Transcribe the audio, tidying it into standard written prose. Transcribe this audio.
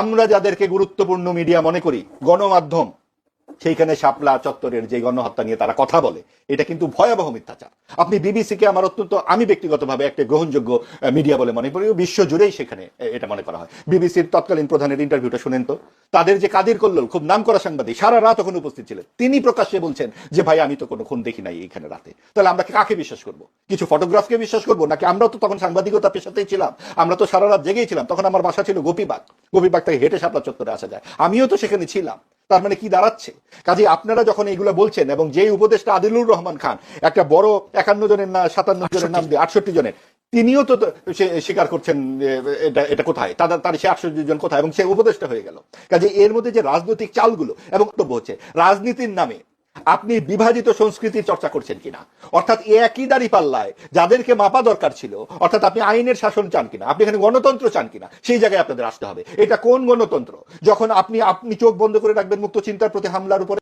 আমরা যাদেরকে গুরুত্বপূর্ণ মিডিয়া মনে করি, গণমাধ্যম, সেইখানে শাপলা চত্বরের যে গণহত্যা নিয়ে তারা কথা বলে, এটা কিন্তু ভয়াবহ মিথ্যাচার। আপনি বিবিসিকে আমার অত্যন্ত, আমি ব্যক্তিগতভাবে একটা গ্রহণযোগ্য মিডিয়া বলে মনে করি, বিশ্ব জুড়েই সেখানে এটা মনে করা হয়। বিবিসির তৎকালীন প্রধানের ইন্টারভিউটা শুনেন তো, তাদের যে কাদির কল্লোল, খুব নামকরা সাংবাদিক, সারা রাত ওখানে উপস্থিত ছিলেন, তিনি প্রকাশ্যে বলছেন যে ভাই আমি তো কোনো খুন দেখি নাই এইখানে রাতে। তাহলে আমরা কাকে বিশ্বাস করবো? কিছু ফটোগ্রাফকে বিশ্বাস করবো নাকি? আমরাও তো তখন সাংবাদিকতা পেশাতেই ছিলাম, আমরা তো সারা রাত জেগেই ছিলাম। তখন আমার বাসা ছিল গোপীবাগ, গোপীবাগ থেকে হেঁটে শাপলা চত্বরে আসা যায়, আমিও তো সেখানে ছিলাম। তার মানে কি দাঁড়াচ্ছে? কাজে আপনারা যখন এইগুলো বলছেন, এবং যেই উপদেষ্টা আদিলুর রহমান খান, একটা বড় 51 জনের না 57 জনের নাম দিয়ে 68 জনের, তিনিও তো স্বীকার করছেন এটা কোথায়, তার সে 68 জন কোথায়, এবং সে উপদেষ্টা হয়ে গেল। কাজে এর মধ্যে যে রাজনৈতিক চালগুলো এবং হচ্ছে রাজনীতির নামে আপনি বিভাজিত সংস্কৃতির চর্চা করছেন কিনা, অর্থাৎ একই দাড়ি পাল্লায় যাদেরকে মাপা দরকার ছিল, অর্থাৎ আপনি আইনের শাসন চান কিনা, আপনি এখানে গণতন্ত্র চান কিনা, সেই জায়গায় আপনাদের আসতে হবে। এটা কোন গণতন্ত্র যখন আপনি চোখ বন্ধ করে রাখবেন মুক্ত চিন্তার প্রতি হামলার উপরে?